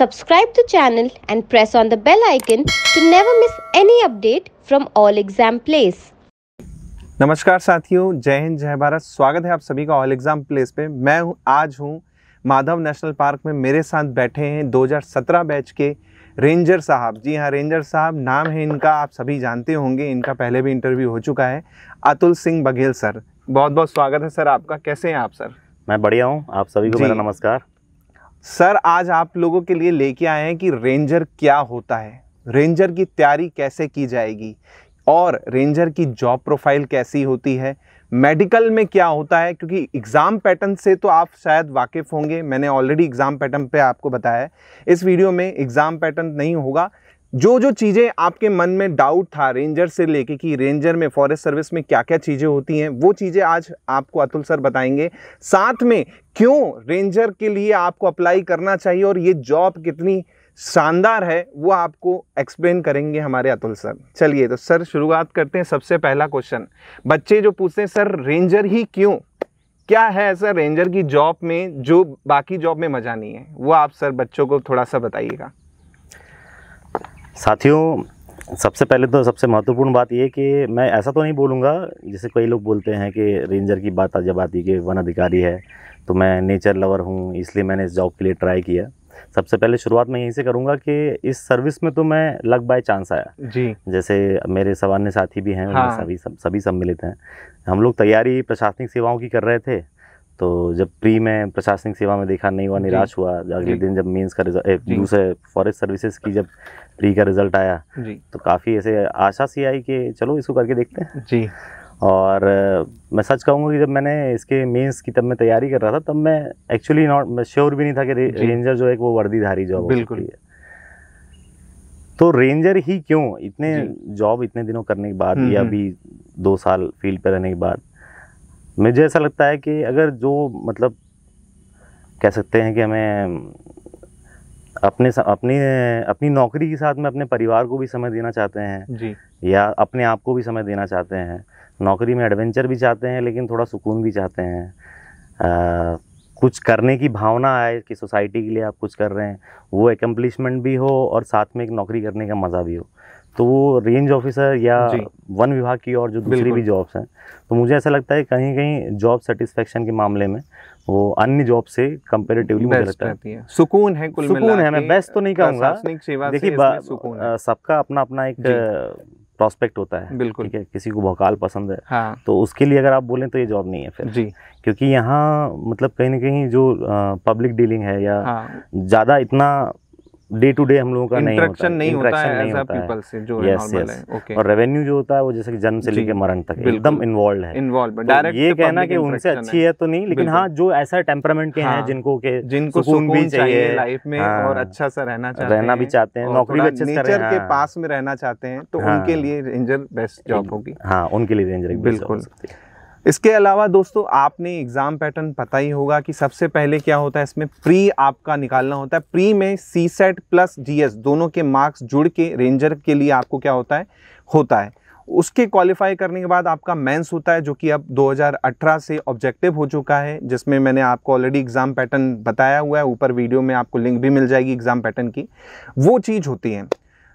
Subscribe to channel and press on the bell icon to never miss any update from All Exam Place. नमस्कार साथियों, जय हिंद जय भारत। स्वागत है आप सभी का ऑल एग्जाम प्लेस पे। मैं आज हूँ माधव नेशनल पार्क में। मेरे साथ बैठे हैं 2017 बैच के रेंजर साहब। जी हाँ, रेंजर साहब नाम है इनका, आप सभी जानते होंगे, इनका पहले भी इंटरव्यू हो चुका है। अतुल सिंह बघेल सर, बहुत बहुत स्वागत है सर आपका। कैसे हैं आप सर? मैं बढ़िया हूँ, आप सभी को मेरा नमस्कार। सर आज आप लोगों के लिए लेके आए हैं कि रेंजर क्या होता है, रेंजर की तैयारी कैसे की जाएगी और रेंजर की जॉब प्रोफाइल कैसी होती है, मेडिकल में क्या होता है। क्योंकि एग्ज़ाम पैटर्न से तो आप शायद वाकिफ़ होंगे, मैंने ऑलरेडी एग्ज़ाम पैटर्न पे आपको बताया है। इस वीडियो में एग्ज़ाम पैटर्न नहीं होगा। जो चीज़ें आपके मन में डाउट था रेंजर से लेके कि रेंजर में फॉरेस्ट सर्विस में क्या क्या चीज़ें होती हैं, वो चीज़ें आज आपको अतुल सर बताएंगे। साथ में क्यों रेंजर के लिए आपको अप्लाई करना चाहिए और ये जॉब कितनी शानदार है वो आपको एक्सप्लेन करेंगे हमारे अतुल सर। चलिए तो सर शुरुआत करते हैं। सबसे पहला क्वेश्चन बच्चे जो पूछते हैं, सर रेंजर ही क्यों, क्या है ऐसा रेंजर की जॉब में जो बाकी जॉब में मज़ा नहीं है, वो आप सर बच्चों को थोड़ा सा बताइएगा। साथियों, सबसे पहले तो सबसे महत्वपूर्ण बात ये कि मैं ऐसा तो नहीं बोलूँगा जैसे कई लोग बोलते हैं कि रेंजर की बात जब आती है कि वन अधिकारी है तो मैं नेचर लवर हूँ इसलिए मैंने इस जॉब के लिए ट्राई किया। सबसे पहले शुरुआत मैं यहीं से करूँगा कि इस सर्विस में तो मैं लक बाय चांस आया जी। जैसे मेरे सामान्य साथी भी हैं, हाँ। सभी सम्मिलित हैं। हम लोग तैयारी प्रशासनिक सेवाओं की कर रहे थे, तो जब प्री में प्रशासनिक सेवा में देखा नहीं हुआ, निराश हुआ। अगले दिन जब मेंस का रिजल्ट, दूसरे फॉरेस्ट सर्विसेज की जब प्री का रिजल्ट आया तो काफ़ी ऐसे आशा सी आई कि चलो इसको करके देखते हैं जी। और मैं सच कहूँगा कि जब मैंने इसके मेंस की तब मैं तैयारी कर रहा था तब मैं एक्चुअली मैं श्योर भी नहीं था कि रेंजर जो है वो वर्दीधारी जॉब बिल्कुल है। तो रेंजर ही क्यों, इतने जॉब इतने दिनों करने के बाद या अभी 2 साल फील्ड पर रहने के बाद मुझे ऐसा लगता है कि अगर जो मतलब कह सकते हैं कि हमें अपनी नौकरी के साथ में अपने परिवार को भी समय देना चाहते हैं जी, या अपने आप को भी समय देना चाहते हैं। नौकरी में एडवेंचर भी चाहते हैं लेकिन थोड़ा सुकून भी चाहते हैं। कुछ करने की भावना आए कि सोसाइटी के लिए आप कुछ कर रहे हैं, वो एकम्प्लिशमेंट भी हो और साथ में एक नौकरी करने का मज़ा भी हो, तो वो रेंज ऑफिसर या वन विभाग की और जो दूसरी भी जॉब्स हैं, तो मुझे ऐसा लगता है कहीं कहीं जॉब सेटिस्फेक्शन के मामले में वो अन्य जॉब से कंपैरेटिवली मुझे लगता है सुकून है। सुकून है, मैं बेस्ट तो नहीं कहूँगा। देखिए सबका अपना अपना एक प्रॉस्पेक्ट होता है, बिल्कुल ठीक है। किसी को भौकाल पसंद है हाँ। तो उसके लिए अगर आप बोलें तो ये जॉब नहीं है फिर जी, क्योंकि यहाँ मतलब कहीं ना कहीं जो पब्लिक डीलिंग है या ज़्यादा इतना डे टू डे हम लोगों का इंटरेक्शन नहीं होता है पीपल से जो नॉर्मल है। ओके। और रेवेन्यू जो होता है वो जैसे कि जन्म से लेकर मरण तक एकदम इन्वॉल्व है। डायरेक्ट ये कहना कि उनसे अच्छी है तो नहीं, लेकिन हाँ जो ऐसा टेम्परामेंट के हैं जिनको सुकून भी चाहिए लाइफ में और अच्छा सा रहना भी चाहते हैं, नौकरी भी अच्छे से नेचर के पास में रहना चाहते हैं, तो उनके लिए रेंजर बेस्ट जॉब होगी। हाँ, उनके लिए रेंजर बिल्कुल। इसके अलावा दोस्तों आपने एग्ज़ाम पैटर्न पता ही होगा कि सबसे पहले क्या होता है, इसमें प्री आपका निकालना होता है। प्री में सीसेट प्लस जीएस दोनों के मार्क्स जुड़ के रेंजर के लिए आपको क्या होता है। उसके क्वालिफाई करने के बाद आपका मेंस होता है, जो कि अब 2018 से ऑब्जेक्टिव हो चुका है, जिसमें मैंने आपको ऑलरेडी एग्ज़ाम पैटर्न बताया हुआ है। ऊपर वीडियो में आपको लिंक भी मिल जाएगी एग्ज़ाम पैटर्न की। वो चीज़ होती है,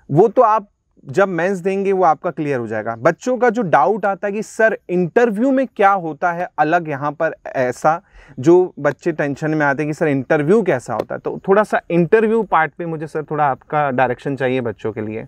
वो तो आप जब मेंस देंगे वो आपका क्लियर हो जाएगा। बच्चों का जो डाउट आता है कि सर इंटरव्यू में क्या होता है अलग, यहाँ पर ऐसा जो बच्चे टेंशन में आते हैं कि सर इंटरव्यू कैसा होता है, तो थोड़ा सा इंटरव्यू पार्ट पे मुझे सर थोड़ा आपका डायरेक्शन चाहिए बच्चों के लिए।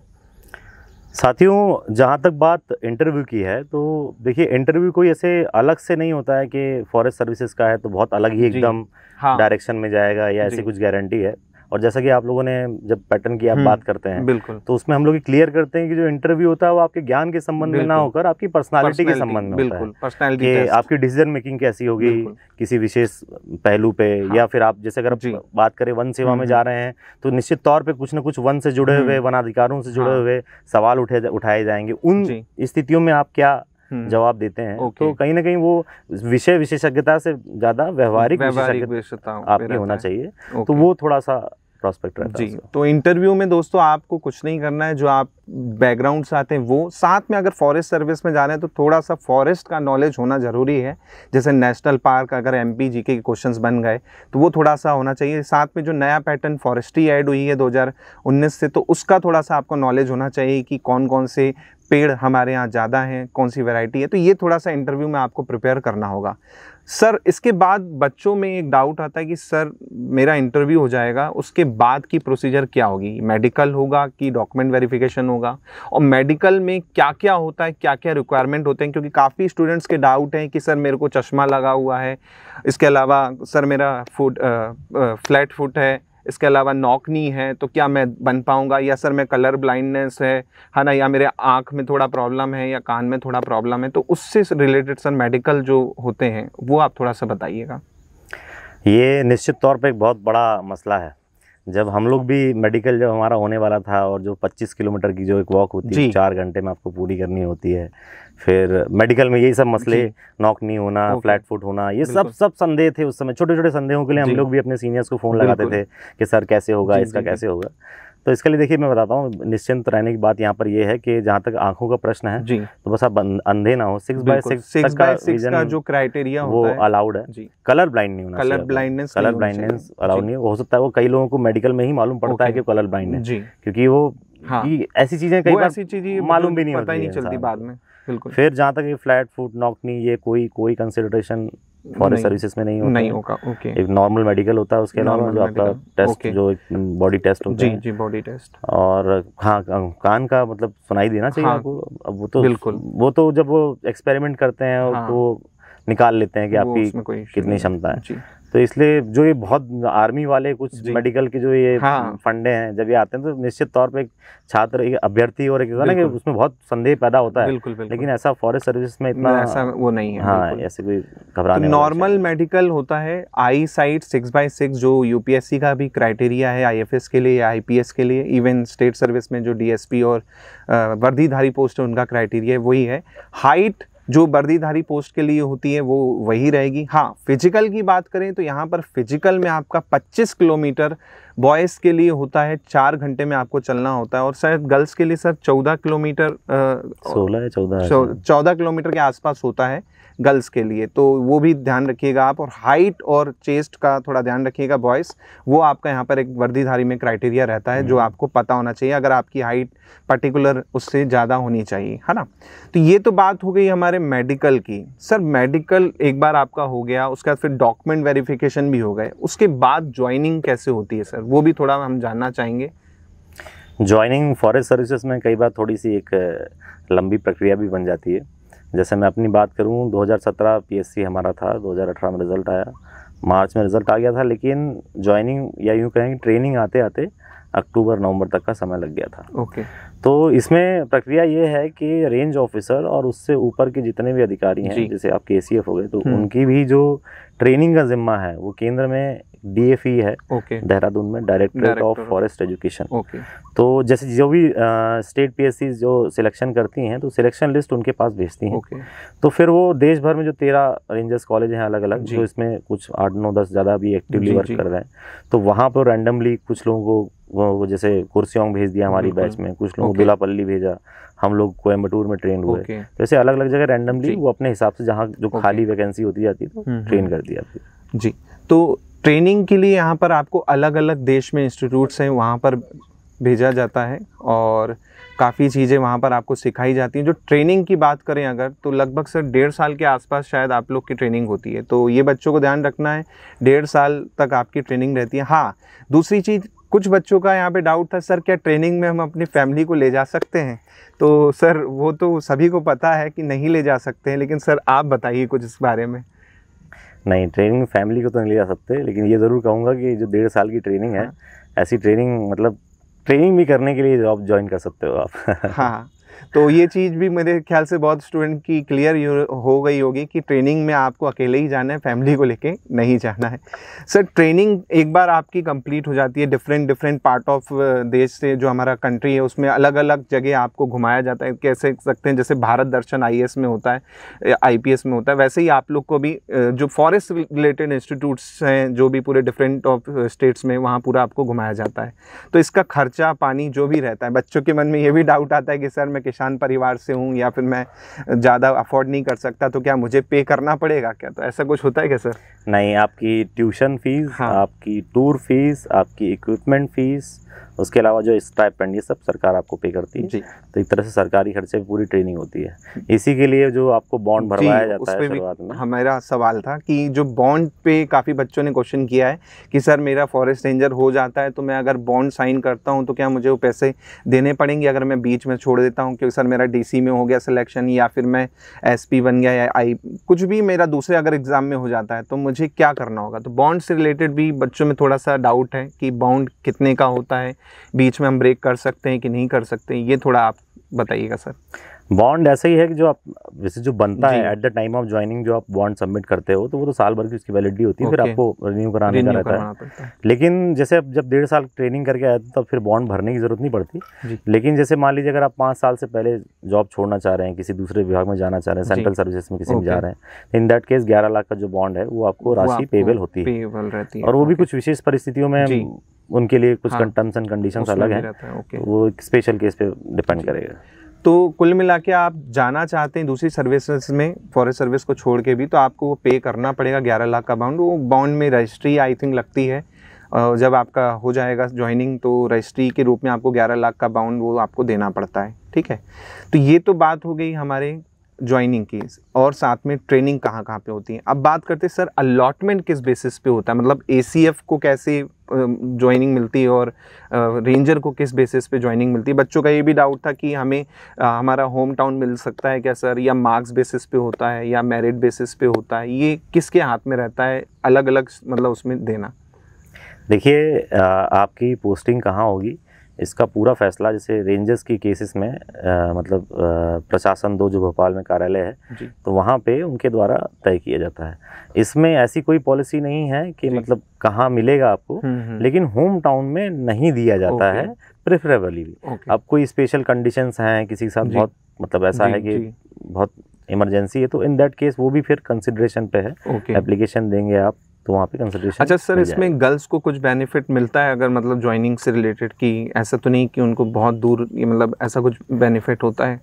साथियों, जहाँ तक बात इंटरव्यू की है तो देखिए इंटरव्यू कोई ऐसे अलग से नहीं होता है कि फॉरेस्ट सर्विसेज का है तो बहुत अलग ही एकदम डायरेक्शन में जाएगा या ऐसी कुछ गारंटी है। और जैसा कि आप लोगों ने जब पैटर्न की आप बात करते हैं बिल्कुल, तो उसमें हम लोग क्लियर करते हैं कि जो इंटरव्यू होता है वो आपके ज्ञान के संबंध में ना होकर आपकी पर्सनालिटी के संबंध में होता है कि आपकी डिसीजन मेकिंग कैसी होगी किसी विशेष पहलू पे। या फिर आप जैसे अगर बात करें वन सेवा में जा रहे हैं तो निश्चित तौर पे कुछ न कुछ वन से जुड़े हुए, वन अधिकारों से जुड़े हुए सवाल उठाए जाएंगे। उन स्थितियों में आप क्या जवाब देते हैं, तो कहीं ना कहीं वो विषय विशेषज्ञता से ज्यादा व्यवहारिक विशेषज्ञता आपकी होना चाहिए। तो वो थोड़ा सा प्रॉस्पेक्ट रहता है जी। उसका। तो इंटरव्यू में दोस्तों आपको कुछ नहीं करना है, जो आप बैकग्राउंड से आते हैं वो, साथ में अगर फॉरेस्ट सर्विस में जा रहे हैं तो थोड़ा सा फॉरेस्ट का नॉलेज होना ज़रूरी है। जैसे नेशनल पार्क अगर MP GK के क्वेश्चंस बन गए तो वो थोड़ा सा होना चाहिए। साथ में जो नया पैटर्न फॉरेस्ट्री ऐड हुई है 2019 से, तो उसका थोड़ा सा आपको नॉलेज होना चाहिए कि कौन कौन से पेड़ हमारे यहाँ ज़्यादा हैं, कौन सी वैरायटी है। तो ये थोड़ा सा इंटरव्यू में आपको प्रिपेयर करना होगा। सर इसके बाद बच्चों में एक डाउट आता है कि सर मेरा इंटरव्यू हो जाएगा, उसके बाद की प्रोसीजर क्या होगी, मेडिकल होगा कि डॉक्यूमेंट वेरिफिकेशन होगा, और मेडिकल में क्या क्या होता है, क्या क्या रिक्वायरमेंट होते हैं, क्योंकि काफ़ी स्टूडेंट्स के डाउट हैं कि सर मेरे को चश्मा लगा हुआ है, इसके अलावा सर मेरा फ्लैट फुट है, इसके अलावा नॉक नी है, तो क्या मैं बन पाऊंगा, या सर मैं कलर ब्लाइंडनेस है ना, या मेरे आँख में थोड़ा प्रॉब्लम है या कान में थोड़ा प्रॉब्लम है। तो उससे रिलेटेड सर मेडिकल जो होते हैं वो आप थोड़ा सा बताइएगा। ये निश्चित तौर पे एक बहुत बड़ा मसला है। जब हम लोग भी मेडिकल जब हमारा होने वाला था, और जो 25 किलोमीटर की जो एक वॉक होती है 4 घंटे में आपको पूरी करनी होती है, फिर मेडिकल में यही सब मसले, नॉक नहीं होना, फ्लैट फुट होना, ये सब संदेह थे उस समय। छोटे छोटे संदेहों के लिए हम लोग भी अपने सीनियर्स को फ़ोन लगाते थे कि सर कैसे होगा, इसका कैसे होगा। तो इसके लिए देखिए मैं बताता हूँ, निश्चिंत रहने की बात यहाँ पर ये है कि जहाँ तक आंखों का प्रश्न है जी, तो बस आप अंधे ना हो। 6x6 का जो क्राइटेरिया वो होता है अलाउड है। कलर ब्लाइंड नहीं होना, कलर ब्लाइंडनेस अलाउड नहीं हो सकता है। वो कई लोगों को मेडिकल में ही मालूम पड़ता है कि कलर ब्लाइंड है, क्योंकि वो ऐसी चीजें कई बार मालूम भी नहीं होती, पता ही नहीं चलती बाद में। बिल्कुल। फिर जहाँ तक ये फ्लैट फुट, नॉक नी, ये कोई कंसिडरेशन फॉरेस्ट सर्विसेज में नहीं होगा। ओके। एक नॉर्मल मेडिकल होता है, उसके अलावा जो आपका टेस्ट, जो एक बॉडी टेस्ट होता है। जी, बॉडी टेस्ट। और हाँ, कान का मतलब सुनाई देना चाहिए आपको। अब वो तो जब वो एक्सपेरिमेंट करते हैं तो निकाल लेते हैं कि आपकी कितनी क्षमता है। तो इसलिए जो ये बहुत आर्मी वाले कुछ मेडिकल के जो ये फंडे हैं, जब ये आते हैं तो निश्चित तौर पे एक छात्र, एक अभ्यर्थी और एक ना कि उसमें बहुत संदेह पैदा होता है। बिल्कुल। लेकिन ऐसा फॉरेस्ट सर्विस में इतना ऐसा वो नहीं है। हाँ, ऐसे कोई घबराने नॉर्मल मेडिकल होता है आई साइट 6x6 जो UPSC का भी क्राइटेरिया है, IFS के लिए या IPS के लिए, इवन स्टेट सर्विस में जो DSP और वर्दीधारी पोस्ट है उनका क्राइटेरिया वही है। हाइट जो वर्दीधारी पोस्ट के लिए होती है वो वही रहेगी। हाँ, फिजिकल की बात करें तो यहाँ पर फिजिकल में आपका 25 किलोमीटर बॉयज़ के लिए होता है, 4 घंटे में आपको चलना होता है, और शायद गर्ल्स के लिए सर 14 किलोमीटर 14 किलोमीटर के आसपास होता है गर्ल्स के लिए। तो वो भी ध्यान रखिएगा आप, और हाइट और चेस्ट का थोड़ा ध्यान रखिएगा बॉयज़। वो आपका यहाँ पर एक वर्दीधारी में क्राइटेरिया रहता है जो आपको पता होना चाहिए, अगर आपकी हाइट पर्टिकुलर उससे ज़्यादा होनी चाहिए, है ना। तो ये तो बात हो गई हमारे मेडिकल की। सर मेडिकल एक बार आपका हो गया, उसके बाद फिर डॉक्यूमेंट वेरिफिकेशन भी हो गए, उसके बाद ज्वाइनिंग कैसे होती है सर, वो भी थोड़ा हम जानना चाहेंगे। ज्वाइनिंग फॉरेस्ट सर्विसेज में कई बार थोड़ी सी एक लंबी प्रक्रिया भी बन जाती है। जैसे मैं अपनी बात करूं, 2017 PSC हमारा था, 2018 में रिज़ल्ट आया, मार्च में रिज़ल्ट आ गया था, लेकिन ज्वाइनिंग या यूँ कहें ट्रेनिंग आते आते अक्टूबर-नवंबर तक का समय लग गया था। ओके। तो इसमें प्रक्रिया ये है कि रेंज ऑफिसर और उससे ऊपर के जितने भी अधिकारी हैं, जैसे आपके ACF हो गए, तो उनकी भी जो ट्रेनिंग का जिम्मा है वो केंद्र में DFE है, देहरादून में डायरेक्टरेट ऑफ फॉरेस्ट एजुकेशन। तो जैसे जो भी स्टेट PSC जो सिलेक्शन करती हैं तो सिलेक्शन लिस्ट उनके पास भेजती हैं। तो फिर वो देश भर में जो 13 रेंजर्स कॉलेज हैं अलग अलग, जो इसमें कुछ 8, 9, 10 ज़्यादा भी एक्टिवली वर्क कर रहे हैं, तो वहाँ पर रैंडमली कुछ लोगों को वो जैसे कुर्सियोंग भेज दिया हमारी बैच में, कुछ लोगों को बिलापल्ली भेजा, हम लोग कोयम्बटूर में ट्रेन हुए। तो ऐसे अलग अलग जगह रैंडमली वो अपने हिसाब से जहाँ जो खाली वैकेंसी होती जाती है तो ट्रेन कर दी जाती है। जी, तो ट्रेनिंग के लिए यहाँ पर आपको अलग अलग देश में इंस्टीट्यूट्स हैं, वहाँ पर भेजा जाता है और काफ़ी चीज़ें वहाँ पर आपको सिखाई जाती हैं। जो ट्रेनिंग की बात करें अगर, तो लगभग सर 1.5 साल के आसपास शायद आप लोग की ट्रेनिंग होती है। तो ये बच्चों को ध्यान रखना है, 1.5 साल तक आपकी ट्रेनिंग रहती है। हाँ, दूसरी चीज़, कुछ बच्चों का यहाँ पे डाउट था, सर क्या ट्रेनिंग में हम अपनी फैमिली को ले जा सकते हैं? तो सर वो तो सभी को पता है कि नहीं ले जा सकते हैं, लेकिन सर आप बताइए कुछ इस बारे में। नहीं, ट्रेनिंग फैमिली को तो नहीं ले जा सकते, लेकिन ये ज़रूर कहूँगा कि जो 1.5 साल की ट्रेनिंग है, ऐसी ट्रेनिंग मतलब ट्रेनिंग भी करने के लिए जॉब ज्वाइन कर सकते हो आप। हाँ, तो ये चीज़ भी मेरे ख्याल से बहुत स्टूडेंट की क्लियर हो गई होगी कि ट्रेनिंग में आपको अकेले ही जाना है, फैमिली को लेके नहीं जाना है। सर ट्रेनिंग एक बार आपकी कंप्लीट हो जाती है, डिफरेंट पार्ट ऑफ देश से जो हमारा कंट्री है उसमें अलग अलग जगह आपको घुमाया जाता है, कैसे सकते हैं जैसे भारत दर्शन IAS में होता है, IPS में होता है, वैसे ही आप लोग को भी जो फॉरेस्ट रिलेटेड इंस्टीट्यूट्स हैं जो भी पूरे डिफरेंट ऑफ स्टेट्स में, वहाँ पूरा आपको घुमाया जाता है। तो इसका खर्चा पानी जो भी रहता है, बच्चों के मन में ये भी डाउट आता है कि सर मैं किसान परिवार से हूँ या फिर मैं ज़्यादा अफोर्ड नहीं कर सकता, तो क्या मुझे पे करना पड़ेगा क्या? तो ऐसा कुछ होता है क्या सर? नहीं, आपकी ट्यूशन फीस, हाँ। आपकी टूर फीस, आपकी इक्विपमेंट फीस, उसके अलावा जो स्टाइपेंड, ये सब सरकार आपको पे करती है। जी। तो एक तरह से सरकारी खर्चे में पूरी ट्रेनिंग होती है। इसी के लिए जो आपको बॉन्ड भरवाया जाता है शुरुआत में। हमारा सवाल था कि जो बॉन्ड पे काफ़ी बच्चों ने क्वेश्चन किया है कि सर मेरा फॉरेस्ट रेंजर हो जाता है तो मैं अगर बॉन्ड साइन करता हूँ तो क्या मुझे वो पैसे देने पड़ेंगे अगर मैं बीच में छोड़ देता हूँ, क्योंकि सर मेरा DC में हो गया सिलेक्शन या फिर मैं SP बन गया या कुछ भी मेरा दूसरे अगर एग्ज़ाम में हो जाता है तो मुझे क्या करना होगा? तो बॉन्ड से रिलेटेड भी बच्चों में थोड़ा सा डाउट है कि बॉन्ड कितने का होता है, बीच में हम ब्रेक कर सकते हैं कि नहीं कर सकते, ये थोड़ा आप बताइएगा सर। बॉन्ड ऐसा ही है कि जो आप वैसे जो बनता है at the time of joining, जो आप बॉन्ड सबमिट करते हो तो वो तो साल भर की उसकी वैलिडिटी होती है, फिर आपको रिन्यू कराने का रहता है। लेकिन जैसे अब जब 1.5 साल ट्रेनिंग करके आए तब फिर बॉन्ड भरने की जरूरत नहीं पड़ती। लेकिन जैसे मान लीजिए अगर आप 5 साल से पहले जॉब छोड़ना चाह रहे हैं, किसी दूसरे विभाग में जाना चाह रहे हैं, सेंट्रल सर्विसेज में किसी में जा रहे हैं, इन दैट केस 11 लाख का जो बॉन्ड है वो आपको राशि पेबल होती है। और वो भी कुछ विशेष परिस्थितियों में उनके लिए कुछ टर्म्स एंड कंडीशंस अलग हैं, वो एक स्पेशल केस पे डिपेंड करेगा। तो कुल मिला के आप जाना चाहते हैं दूसरी सर्विसेज में, फॉरेस्ट सर्विस को छोड़ के भी, तो आपको पे करना पड़ेगा 11 लाख का बॉन्ड। वो बॉन्ड में रजिस्ट्री आई थिंक लगती है, जब आपका हो जाएगा ज्वाइनिंग तो रजिस्ट्री के रूप में आपको 11 लाख का बॉन्ड वो आपको देना पड़ता है। ठीक है, तो ये तो बात हो गई हमारे ज्वाइनिंग की, और साथ में ट्रेनिंग कहाँ कहाँ पे होती है। अब बात करते हैं सर अलॉटमेंट किस बेसिस पे होता है, मतलब ACF को कैसे ज्वाइनिंग मिलती है और रेंजर को किस बेसिस पे ज्वाइनिंग मिलती है। बच्चों का ये भी डाउट था कि हमें हमारा होम टाउन मिल सकता है क्या सर, या मार्क्स बेसिस पे होता है या मेरिट बेसिस पे होता है, ये किसके हाथ में रहता है अलग अलग मतलब उसमें देना? देखिए आपकी पोस्टिंग कहाँ होगी इसका पूरा फैसला जैसे रेंजर्स की केसेस में मतलब प्रशासन 2 जो भोपाल में कार्यालय है तो वहाँ पे उनके द्वारा तय किया जाता है। इसमें ऐसी कोई पॉलिसी नहीं है कि मतलब कहाँ मिलेगा आपको, लेकिन होम टाउन में नहीं दिया जाता है प्रेफरेबली। अब कोई स्पेशल कंडीशंस हैं, किसी के साथ बहुत मतलब ऐसा है कि बहुत इमरजेंसी है, तो इन दैट केस वो भी फिर कंसिडरेशन पे है। एप्लीकेशन देंगे आप तो वहाँ पे कंसिडरेशन। अच्छा सर, इसमें गर्ल्स को कुछ बेनिफिट मिलता है अगर मतलब ज्वाइनिंग से रिलेटेड की? ऐसा तो नहीं कि उनको बहुत दूर मतलब ऐसा कुछ बेनिफिट होता है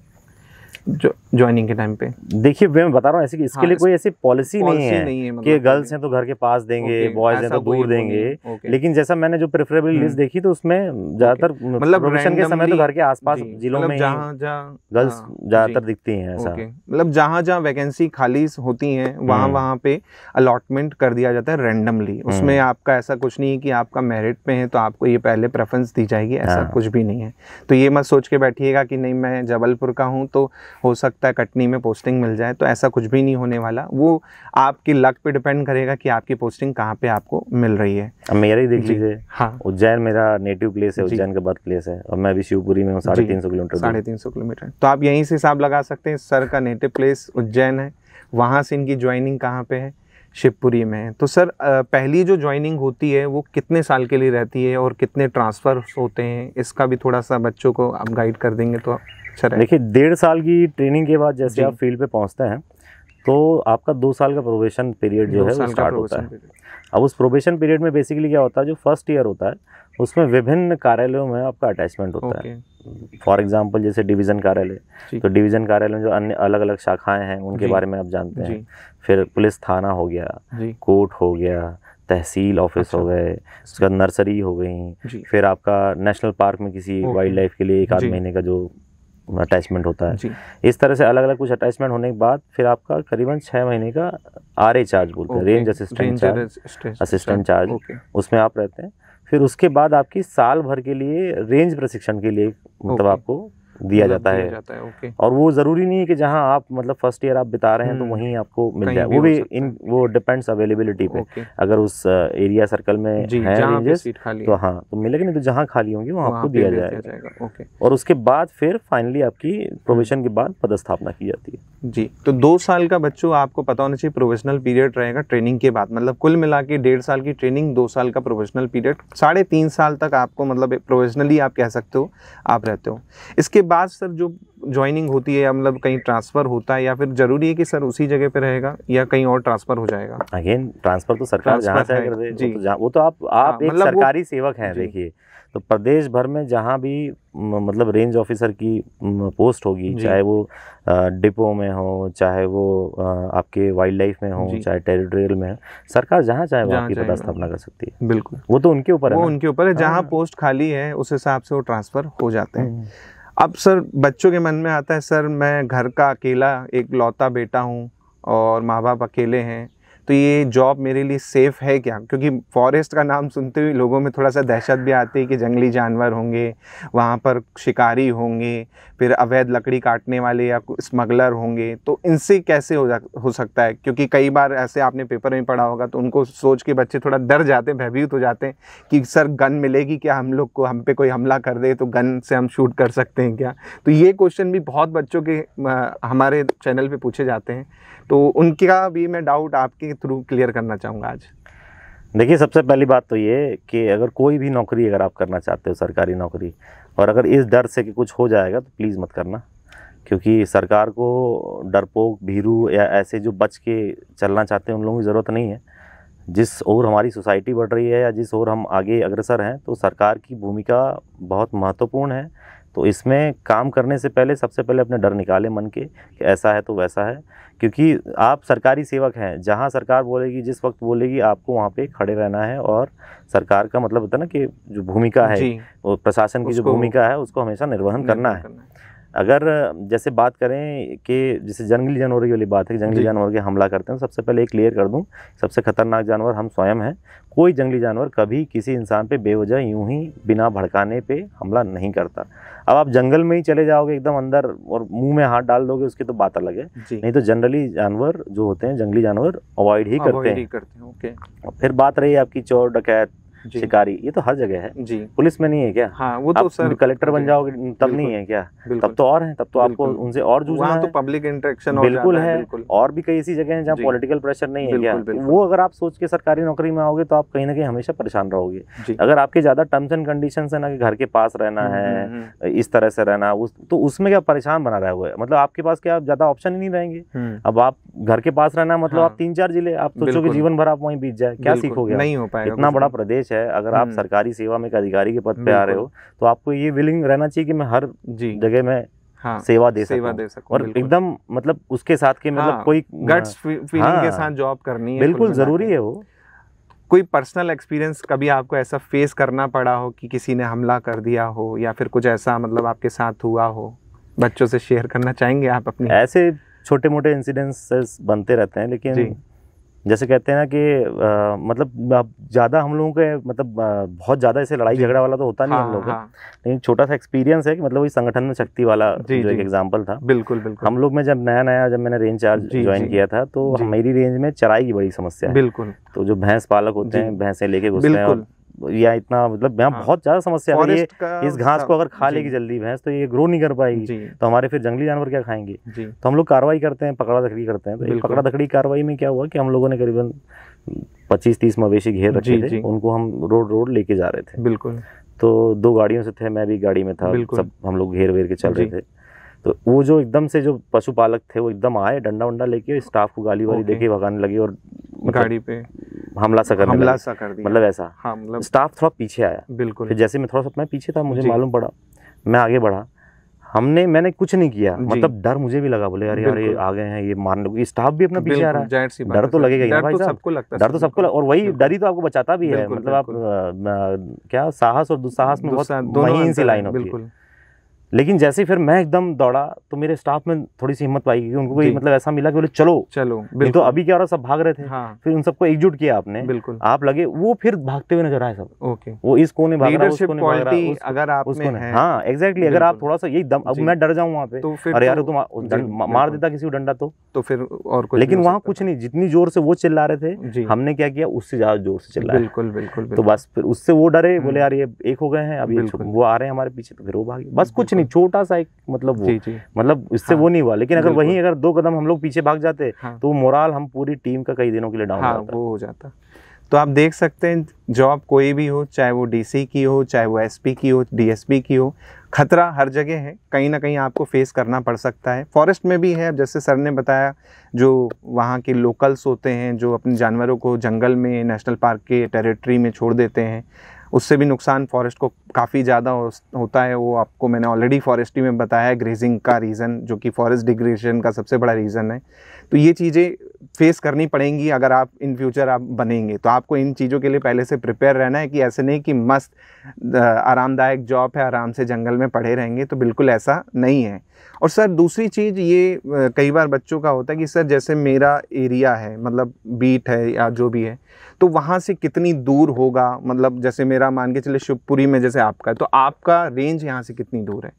जो ज्वाइनिंग के टाइम पे? देखिए मैं बता रहा हूँ ऐसे कि इसके लिए कोई ऐसी पॉलिसी नहीं है मतलब कि गर्ल्स हैं तो घर के पास देंगे, बॉयज हैं तो दूर देंगे। लेकिन जैसा मैंने जो प्रेफरेबल लिस्ट देखी तो उसमें ज्यादातर मतलब प्रोविजन के समय तो घर के आसपास जिलों में गर्ल्स ज्यादातर दिखती हैं। ऐसा मतलब जहाँ जहाँ वैकेंसी खाली होती है वहाँ पे अलॉटमेंट कर दिया जाता है रैंडमली। उसमें आपका ऐसा कुछ नहीं है कि आपका मेरिट पे है तो आपको ये पहले प्रेफरेंस दी जाएगी, ऐसा कुछ भी नहीं है। तो ये मत सोच के बैठिएगा कि नहीं मैं जबलपुर का हूँ तो हो सकता है कटनी में पोस्टिंग मिल जाए, तो ऐसा कुछ भी नहीं होने वाला। वो आपकी लक पे डिपेंड करेगा कि आपकी पोस्टिंग कहाँ पे आपको मिल रही है। अब मेरा ही देख लीजिए, हाँ उज्जैन मेरा नेटिव प्लेस है, उज्जैन का बर्थ प्लेस है और मैं अभी शिवपुरी में हूँ 350 किलोमीटर। 350 किलोमीटर, तो आप यहीं से हिसाब लगा सकते हैं। सर का नेटिव प्लेस उज्जैन है, वहाँ से इनकी ज्वाइनिंग कहाँ पे है, शिवपुरी में है। तो सर पहली जो ज्वाइनिंग होती है वो कितने साल के लिए रहती है और कितने ट्रांसफ़र होते हैं, इसका भी थोड़ा सा बच्चों को आप गाइड कर देंगे तो अच्छा रहेगा। देखिए 1.5 साल की ट्रेनिंग के बाद जैसे आप फील्ड पे पहुंचते हैं तो आपका 2 साल का प्रोबेशन पीरियड जो है वो स्टार्ट होता है। अब उस प्रोबेशन पीरियड में बेसिकली क्या होता है, जो फर्स्ट ईयर होता है उसमें विभिन्न कार्यालयों में आपका अटैचमेंट होता है। फॉर एग्जांपल जैसे डिवीज़न कार्यालय, तो डिवीज़न कार्यालय में जो अन्य अलग अलग शाखाएं हैं उनके बारे में आप जानते हैं। फिर पुलिस थाना हो गया, कोर्ट हो गया, तहसील ऑफिस हो गए, उसके बाद नर्सरी हो गई, फिर आपका नेशनल पार्क में किसी वाइल्ड लाइफ के लिए 1 आध महीने का जो अटैचमेंट होता है। इस तरह से अलग अलग कुछ अटैचमेंट होने के बाद फिर आपका करीबन 6 महीने का RA चार्ज बोलते हैं, रेंज असिस्टेंट चार्ज, उसमें आप रहते हैं। फिर उसके बाद आपकी साल भर के लिए रेंज प्रशिक्षण के लिए मतलब आपको दिया जाता है। ओके। और वो ज़रूरी नहीं है कि जहाँ आप मतलब फर्स्ट ईयर आप बिता रहे हैं तो वहीं आपको मिल जाए, वो भी वो डिपेंड्स अवेलेबिलिटी पे। अगर उस एरिया सर्कल में है रेंजेस तो हाँ तो मिलेगा, नहीं तो जहाँ खाली होंगी वहाँ आपको दिया जाएगा। और उसके बाद फिर फाइनली आपकी प्रोबेशन के बाद पदस्थापना की जाती है। जी, तो 2 साल का बच्चों आपको पता होना चाहिए प्रोफेशनल पीरियड रहेगा ट्रेनिंग के बाद, मतलब कुल मिला के 1.5 साल की ट्रेनिंग, 2 साल का प्रोफेशनल पीरियड, 3.5 साल तक आपको मतलब प्रोफेशनली आप कह सकते हो आप रहते हो। इसके बाद सर जो ज्वाइनिंग होती है मतलब कहीं ट्रांसफ़र होता है या फिर ज़रूरी है कि सर उसी जगह पे रहेगा या कहीं और ट्रांसफ़र हो जाएगा? अगेन ट्रांसफ़र तो सरकार जहाँ चाहे कर दे, वो तो आप एक मतलब सरकारी सेवक हैं। देखिए तो प्रदेश भर में जहाँ भी मतलब रेंज ऑफिसर की पोस्ट होगी, चाहे वो डिपो में हो, चाहे वो आपके वाइल्ड लाइफ में हो, चाहे टेरिटोरियल में हो, सरकार जहाँ चाहे वो आपकी पदस्थापना कर सकती है। बिल्कुल, वो तो उनके ऊपर है, वो उनके ऊपर है, जहाँ पोस्ट खाली है उस हिसाब से वो ट्रांसफ़र हो जाते हैं। अब सर बच्चों के मन में आता है सर मैं घर का अकेला एक लौता बेटा हूँ और माँ बाप अकेले हैं, तो ये जॉब मेरे लिए सेफ़ है क्या? क्योंकि फॉरेस्ट का नाम सुनते हुए लोगों में थोड़ा सा दहशत भी आती है कि जंगली जानवर होंगे, वहाँ पर शिकारी होंगे, फिर अवैध लकड़ी काटने वाले या स्मगलर होंगे, तो इनसे कैसे हो सकता है? क्योंकि कई बार ऐसे आपने पेपर में पढ़ा होगा तो उनको सोच के बच्चे थोड़ा डर जाते हैं, भयभीत हो जाते हैं कि सर गन मिलेगी क्या हम लोग को, हम पे कोई हमला कर दे तो गन से हम शूट कर सकते हैं क्या? तो ये क्वेश्चन भी बहुत बच्चों के हमारे चैनल पे पूछे जाते हैं, तो उनका भी मैं डाउट आपके थ्रू क्लियर करना चाहूँगा आज। देखिए सबसे पहली बात तो ये कि अगर कोई भी नौकरी अगर आप करना चाहते हो, सरकारी नौकरी, और अगर इस डर से कि कुछ हो जाएगा तो प्लीज़ मत करना, क्योंकि सरकार को डरपोक, भीरू या ऐसे जो बच के चलना चाहते हैं उन लोगों की ज़रूरत नहीं है। जिस ओर हमारी सोसाइटी बढ़ रही है या जिस ओर हम आगे अग्रसर हैं, तो सरकार की भूमिका बहुत महत्वपूर्ण है। तो इसमें काम करने से पहले सबसे पहले अपने डर निकालें मन के कि ऐसा है तो वैसा है, क्योंकि आप सरकारी सेवक हैं। जहां सरकार बोलेगी, जिस वक्त बोलेगी, आपको वहां पे खड़े रहना है। और सरकार का मतलब होता है ना कि जो भूमिका है, वो प्रशासन की जो भूमिका है उसको हमेशा निर्वहन करना है। अगर जैसे बात करें कि जैसे जंगली जानवरों की वाली बात है, जंगली जानवर के हमला करते हैं, सबसे पहले क्लियर कर दूं, सबसे खतरनाक जानवर हम स्वयं हैं। कोई जंगली जानवर कभी किसी इंसान पे बेवजह यूं ही बिना भड़काने पे हमला नहीं करता। अब आप जंगल में ही चले जाओगे एकदम अंदर और मुंह में हाथ डाल दोगे, उसकी तो बात अलग है, नहीं तो जनरली जानवर जो होते हैं, जंगली जानवर अवॉइड ही करते हैं। ओके। फिर बात रही आपकी चोर डकैत शिकारी, ये तो हर जगह है जी। पुलिस में नहीं है क्या? हाँ, वो तो सर कलेक्टर बन जाओगे तब नहीं है क्या? तब तो और है, तब तो आपको उनसे और जूझना है। तो पब्लिक इंटरेक्शन बिल्कुल है। और भी कई ऐसी जगह हैं जहाँ पॉलिटिकल प्रेशर नहीं है क्या? वो अगर आप सोच के सरकारी नौकरी में आओगे तो आप कहीं ना कहीं हमेशा परेशान रहोगे। अगर आपके ज्यादा टर्म्स एंड कंडीशंस है ना कि घर के पास रहना है, इस तरह से रहना, तो उसमें क्या परेशान बना रहा हुआ है, मतलब आपके पास क्या ज्यादा ऑप्शन ही नहीं रहेंगे। अब आप घर के पास रहना मतलब आप 3-4 जिले, आप सोचो कि जीवन भर आप वहीं बीत जाए, क्या सीखोगे? नहीं हो पाएगा। इतना बड़ा प्रदेश है, अगर आप सरकारी सेवा में एक अधिकारी के पद पे आ रहे हो तो आपको ये विलिंग रहना चाहिए कि मैं हर जगह में सेवा दे सकूं। और एकदम मतलब उसके साथ के मतलब कोई गट्स फीलिंग के साथ जॉब करनी है, बिल्कुल जरूरी है। वो कोई पर्सनल एक्सपीरियंस कभी आपको ऐसा फेस करना पड़ा हो कि किसी ने हमला कर दिया हो या फिर कुछ ऐसा मतलब आपके साथ हुआ हो, बच्चों से शेयर करना चाहेंगे आप अपनी? ऐसे छोटे मोटे इंसिडेंट्स बनते रहते हैं, लेकिन जैसे कहते हैं ना कि मतलब ज़्यादा हम लोगों के मतलब बहुत ज़्यादा ऐसे लड़ाई झगड़ा वाला तो होता नहीं हम लोग का, लेकिन छोटा सा एक्सपीरियंस है कि मतलब वही संगठन में शक्ति वाला जो एक एग्जांपल था। बिल्कुल बिल्कुल। हम लोग में जब मैंने रेंज चार्ज ज्वाइन किया था तो मेरी रेंज में चराई की बड़ी समस्या है। बिल्कुल। तो जो भैंस पालक होते हैं, भैंसें लेके घुसते हैं, या इतना मतलब यहाँ बहुत ज्यादा समस्या है। ये इस घास को अगर खा लेगी जल्दी भैंस तो ये ग्रो नहीं कर पाएगी, तो हमारे फिर जंगली जानवर क्या खाएंगे? तो हम लोग कार्रवाई करते हैं, पकड़ा दखड़ी करते हैं। तो पकड़ा दखड़ी कार्रवाई में क्या हुआ कि हम लोगों ने करीबन 25-30 मवेशी घेर रखे थे, उनको हम रोड लेके जा रहे थे। बिल्कुल। तो 2 गाड़ियों से थे, मैं भी गाड़ी में था, सब हम लोग घेर के चल रहे थे। तो वो जो एकदम से जो पशुपालक थे वो एकदम आए डंडा वंडा लेके, स्टाफ को गाली वाली देके भगाने लगे और गाड़ी पे हमला सा कर दिया, मतलब ऐसा। हाँ, मतलब स्टाफ थोड़ा पीछे आया। बिल्कुल। फिर जैसे मैं पीछे था, मुझे मालूम पड़ा, मैं आगे बढ़ा, मैंने कुछ नहीं किया, मतलब डर मुझे भी लगा, बोले यार ये आ गए हैं, ये मारने को, स्टाफ भी अपना पीछे आ रहा है, डर तो लगेगा ही ना भाई साहब, डर तो सबको और वही डर ही तो आपको बचाता भी है। मतलब आप क्या साहस और दुस्साहस में बहुत महीन सी लाइन होती है। लेकिन जैसे ही फिर मैं एकदम दौड़ा तो मेरे स्टाफ में थोड़ी सी हिम्मत पाई, क्योंकि उनको कोई मतलब ऐसा मिला कि बोले चलो चलो, नहीं तो अभी क्या हो रहा, सब भाग रहे थे। हाँ, फिर उन सबको एकजुट किया आपने, बिल्कुल आप लगे, वो फिर भागते हुए नजर आए सब। ओके, वो इस कोने भाग रहा है, उस लीडरशिप कोने भाग रहा है, क्वालिटी अगर आप में है, हाँ एग्जैक्टली, अगर आप बिल्कुल। थोड़ा सा यही दम, अब जी। मैं डर जाऊं वहाँ पे, तो फिर अरे यार तो- तुम जी, मार बिल्कुल। देता किसी को डंडा तो फिर और कुछ लेकिन नहीं हो वहाँ सकता कुछ नहीं, जितनी जोर से वो चिल्ला रहे थे, जी, हमने क्या किया, उससे ज्यादा जोर से चिल्लाया। बिल्कुल बिल्कुल तो बिल्कुल। बस फिर उससे वो डरे, बोले यार ये एक हो गए हैं, अब ये बिल्कुल। वो आ रहे हैं हमारे पीछे, तो फिर वो भागे, बस कुछ बिल्कुल। नहीं, छोटा सा एक मतलब वो, जी जी, मतलब इससे हाँ, वो नहीं हुआ। लेकिन अगर बिल्कुल। वहीं अगर 2 कदम हम लोग पीछे भाग जाते हाँ, तो मोराल हम पूरी टीम का कई दिनों के लिए डाउन हो हाँ जाता। वो हो जाता। तो आप देख सकते हैं जॉब कोई भी हो, चाहे वो डीसी की हो, चाहे वो एसपी की हो, डीएसपी की हो, खतरा हर जगह है, कहीं ना कहीं आपको फेस करना पड़ सकता है। फॉरेस्ट में भी है, जैसे सर ने बताया, जो वहाँ के लोकल्स होते हैं जो अपने जानवरों को जंगल में, नेशनल पार्क के टेरिटरी में छोड़ देते हैं, उससे भी नुकसान फॉरेस्ट को काफ़ी ज़्यादा होता है। वो आपको मैंने ऑलरेडी फॉरेस्ट्री में बताया, ग्रेजिंग का रीज़न, जो कि फॉरेस्ट डिग्रेडेशन का सबसे बड़ा रीज़न है। तो ये चीज़ें फेस करनी पड़ेंगी अगर आप इन फ्यूचर आप बनेंगे, तो आपको इन चीज़ों के लिए पहले से प्रिपेयर रहना है कि ऐसे नहीं कि मस्त आरामदायक जॉब है, आराम से जंगल में पड़े रहेंगे, तो बिल्कुल ऐसा नहीं है। और सर दूसरी चीज़ ये कई बार बच्चों का होता है कि सर जैसे मेरा एरिया है, मतलब बीट है या जो भी है, तो वहाँ से कितनी दूर होगा, मतलब जैसे मेरा मान के चले शिवपुरी में जैसे आपका है, तो आपका रेंज यहाँ से कितनी दूर है?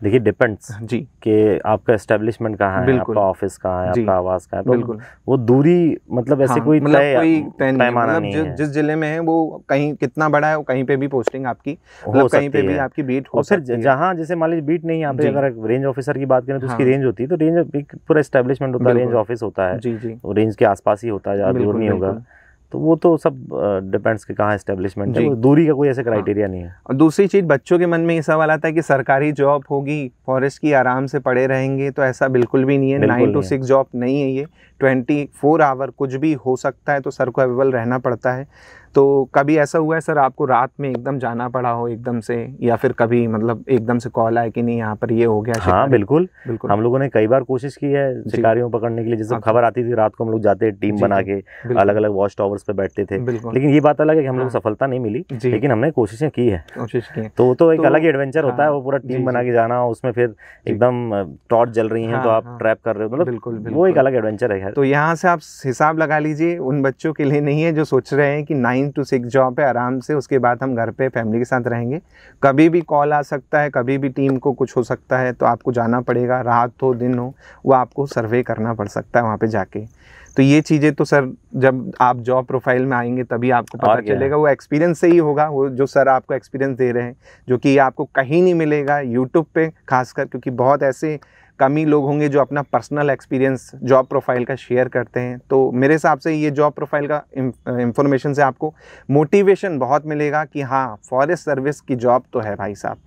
देखिए डिपेंड्स जी, कि आपका एस्टेब्लिशमेंट कहाँ है, बिल्कुल। आपका ऑफिस कहाँ है, जी, आपका आवास कहाँ है, तो बिल्कुल। वो दूरी मतलब ऐसे हाँ, कोई मतलब कोई तय नहीं है, पैमाना मतलब नहीं है। जिस जिले में है वो कहीं कितना बड़ा है, वो कहीं पे भी पोस्टिंग आपकी, हो मतलब कहीं सकती पे भी है। आपकी बीट हो और फिर सकती है। जहाँ जैसे मान लीजिए बीट नहीं, यहाँ पे जी। अगर रेंज ऑफिसर की बात करें तो उसकी हाँ। रेंज होती है, तो रेंज एक पूरा एस्टेब्लिशमेंट होता है, रेंज बिल्कुल। ऑफिस होता है, जी जी, रेंज के आसपास ही होता है, ज़्यादा दूर बिल्कुल नहीं होगा। बिल्कुल। तो वो तो सब डिपेंड्स कि कहाँ एस्टेब्लिशमेंट है, जी। वो दूरी का कोई ऐसे क्राइटेरिया नहीं है। और दूसरी चीज़, बच्चों के मन में ये सवाल आता है कि सरकारी जॉब होगी, फॉरेस्ट की, आराम से पड़े रहेंगे, तो ऐसा बिल्कुल भी नहीं है। बिल्कुल 9 to नहीं 6 जॉब नहीं है ये, 24 आवर कुछ भी हो सकता है, तो सर को अवेलेबल रहना पड़ता है। तो कभी ऐसा हुआ है सर आपको रात में एकदम जाना पड़ा हो एकदम से, या फिर कभी मतलब एकदम से कॉल आए कि नहीं यहाँ पर ये हो गया? हाँ बिल्कुल, बिल्कुल। हम लोगों ने कई बार कोशिश की है शिकारियों को पकड़ने के लिए। जैसे अच्छा। खबर आती थी रात को, हम लोग जाते टीम जी, बना जी, के बिल्कुल। अलग अलग वॉच टावर्स पे बैठते थे। बिल्कुल। लेकिन ये बात अलग है कि हम लोग को हाँ। सफलता नहीं मिली, जी। लेकिन हमने कोशिशें की है। कोशिश की है। तो वो तो एक तो- अलग ही एडवेंचर होता है, हाँ, वो पूरा जी, टीम बना जी। के जाना, उसमें फिर एकदम टॉर्च जल रही है तो हाँ, आप हाँ। ट्रैप कर रहे हो, मतलब बिल्कुल, वो एक बिल्कुल। अलग एडवेंचर है। खैर तो यहाँ से आप हिसाब लगा लीजिए, उन बच्चों के लिए नहीं है जो सोच रहे हैं कि 9 to 6 जॉब है, आराम से उसके बाद हम घर पे फैमिली के साथ रहेंगे। कभी भी कॉल आ सकता है, कभी भी टीम को कुछ हो सकता है, तो आपको जाना पड़ेगा, रात हो दिन हो, वो आपको सर्वे करना पड़ सकता है वहाँ पे जाके। तो ये चीज़ें तो सर जब आप जॉब प्रोफाइल में आएंगे तभी आपको पता और क्या है। चलेगा, वो एक्सपीरियंस से ही होगा, वो जो सर आपको एक्सपीरियंस दे रहे हैं, जो कि आपको कहीं नहीं मिलेगा यूट्यूब पे खासकर, क्योंकि बहुत ऐसे कम ही लोग होंगे जो अपना पर्सनल एक्सपीरियंस जॉब प्रोफाइल का शेयर करते हैं। तो मेरे हिसाब से ये जॉब प्रोफाइल का इंफॉर्मेशन से आपको मोटिवेशन बहुत मिलेगा कि हाँ फॉरेस्ट सर्विस की जॉब तो है भाई साहब।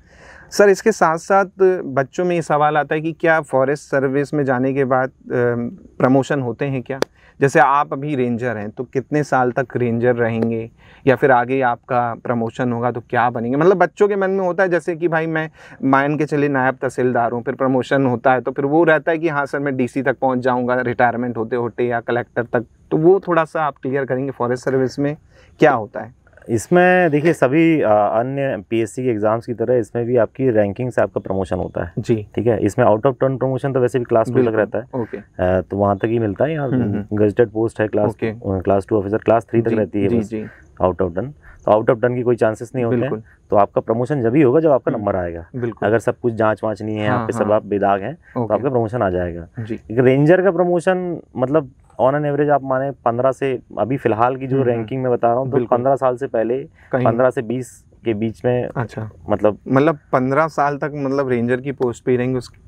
सर इसके साथ साथ बच्चों में ये सवाल आता है कि क्या फॉरेस्ट सर्विस में जाने के बाद प्रमोशन होते हैं क्या? जैसे आप अभी रेंजर हैं तो कितने साल तक रेंजर रहेंगे, या फिर आगे आपका प्रमोशन होगा तो क्या बनेंगे? मतलब बच्चों के मन में होता है जैसे कि भाई मैं मान के चले नायब तहसीलदार हूँ, फिर प्रमोशन होता है तो फिर वो रहता है कि हाँ सर मैं डीसी तक पहुँच जाऊँगा रिटायरमेंट होते होते, या कलेक्टर तक। तो वो थोड़ा सा आप क्लियर करेंगे फॉरेस्ट सर्विस में क्या होता है? इसमें देखिए सभी अन्य पीएससी के एग्जाम्स की तरह इसमें भी आपकी रैंकिंग से आपका प्रमोशन होता है। जी ठीक है, इसमें आउट ऑफ टर्न प्रमोशन तो वैसे भी क्लास 2 तक रहता है। ओके। तो वहाँ तक ही मिलता है। यहाँ गजटेड पोस्ट है क्लास 2 ऑफिसर, क्लास 3 तक रहती है बस आउट ऑफ टर्न। तो आउट ऑफ टर्न की कोई चांसेस नहीं होते हैं। तो आपका प्रमोशन जब ही होगा जब आपका नंबर आएगा। अगर सब कुछ जांच वाँच नहीं है, यहाँ पे सब आप बेदाग हैं, तो आपका प्रमोशन आ जाएगा। रेंजर का प्रमोशन मतलब ऑन एन एवरेज आप माने 15 से, अभी फिलहाल की जो रैंकिंग में बता रहा हूँ, तो 15 साल से पहले 15 से 20 के बीच में। अच्छा, मतलब 15 साल तक मतलब रेंजर की पोस्ट पे रहेंगे उसके।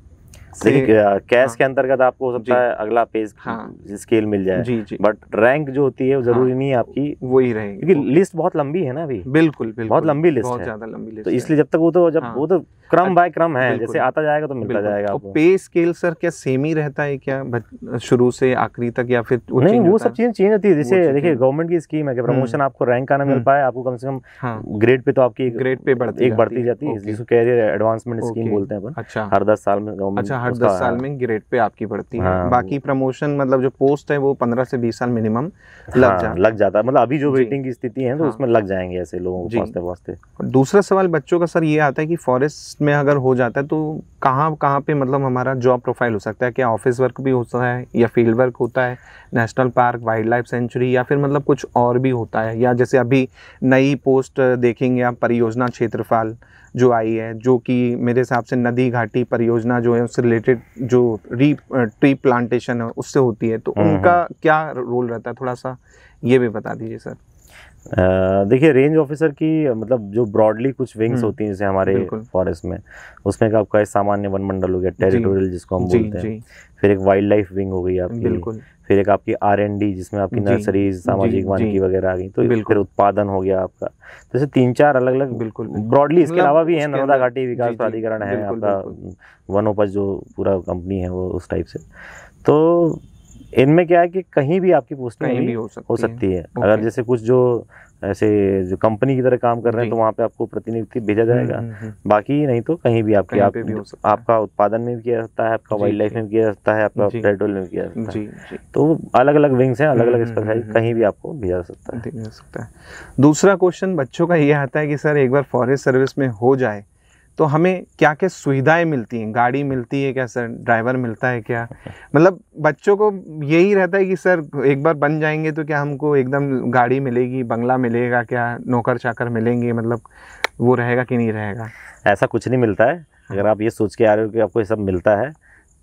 देखिए कैश के अंतर्गत आपको हो सकता है अगला पेज स्केल मिल जाए। जी। बट रैंक जो होती है वो जरूरी नहीं है आपकी वही रहेगी, क्योंकि लिस्ट बहुत लंबी है ना अभी। बिल्कुल बहुत लंबी लिस्ट है, बहुत ज्यादा लंबी लिस्ट तो इसलिए जब तक वो तो जब वो तो क्रम बाय क्रम है, जैसे आता जाएगा तो मिलता जाएगा आपको। पे स्केल सर क्या सेम ही रहता है क्या शुरू से आखिरी तक, या फिर नहीं वो सब चीजें चेंज होती है? जैसे देखिए गवर्नमेंट की स्कीम है कि प्रमोशन आपको रैंक का ना मिल पाए, आपको कम से कम ग्रेड पे तो आपकी ग्रेड पे बढ़ती जाती है, जिसको कैरियर एडवांसमेंट स्कीम बोलते हैं अपन। अच्छा, हर 10 साल में गवर्नमेंट हर 10 साल में ग्रेड पे आपकी बढ़ती है। बाकी प्रमोशन मतलब जो पोस्ट है वो 15 से 20 साल मिनिमम लग जाता है। मतलब अभी जो वेटिंग की स्थिति है तो उसमें लग जाएंगे ऐसे लोगों को पहुंचते पहुंचते। दूसरा सवाल बच्चों का सर ये आता है कि फॉरेस्ट में अगर हो जाता है तो कहाँ पे मतलब हमारा जॉब प्रोफाइल हो सकता है? क्या ऑफिस वर्क भी होता है या फील्ड वर्क होता है, national park, wild life sanctuary, या फिर मतलब कुछ और भी होता है? या जैसे अभी नई पोस्ट देखेंगे आप परियोजना क्षेत्रफल जो आई है, जो कि मेरे हिसाब से नदी घाटी परियोजना जो है उससे रिलेटेड जो ट्री प्लांटेशन है उससे होती है, तो उनका क्या रोल रहता है? थोड़ा सा ये भी बता दीजिए सर। देखिए रेंज ऑफिसर की मतलब जो ब्रॉडली कुछ विंग्स होती हैं जैसे हमारे फॉरेस्ट में, उसमें आपका सामान्य वन मंडल हो गया, टेरिटोरियल जिसको हम बोलते हैं, फिर एक वाइल्ड लाइफ विंग हो गई आपकी, फिर एक आपकी R&D जिसमें आपकी नर्सरी, सामाजिक वानिकी वगैरह आ गई, तो फिर उत्पादन हो गया आपका। जैसे 3-4 अलग अलग ब्रॉडली इसके अलावा भी है, नर्मदा घाटी विकास प्राधिकरण है आपका, वनोपज जो पूरा कंपनी है वो उस टाइप से। तो इनमें क्या है कि कहीं भी आपकी पोस्टिंग भी हो सकती है। अगर जैसे कुछ जो ऐसे जो कंपनी की तरह काम कर रहे हैं तो वहाँ पे आपको प्रतिनियुक्ति भेजा जाएगा, बाकी नहीं तो कहीं भी आपका उत्पादन में भी किया जाता है, आपका वाइल्ड लाइफ में भी किया जाता है, आपका टेरिटोरियल में भी किया जाता है। तो अलग अलग विंग्स हैं, अलग अलग स्पेशलाइज, कहीं भी आपको भेजा सकता है। दूसरा क्वेश्चन बच्चों का ये आता है कि सर एक बार फॉरेस्ट सर्विस में हो जाए तो हमें क्या क्या सुविधाएं मिलती हैं? गाड़ी मिलती है क्या सर? ड्राइवर मिलता है क्या? मतलब बच्चों को यही रहता है कि सर एक बार बन जाएंगे तो क्या हमको एकदम गाड़ी मिलेगी, बंगला मिलेगा क्या, नौकर चाकर मिलेंगे, मतलब वो रहेगा कि नहीं रहेगा? ऐसा कुछ नहीं मिलता है। अगर आप ये सोच के आ रहे हो कि आपको ये सब मिलता है,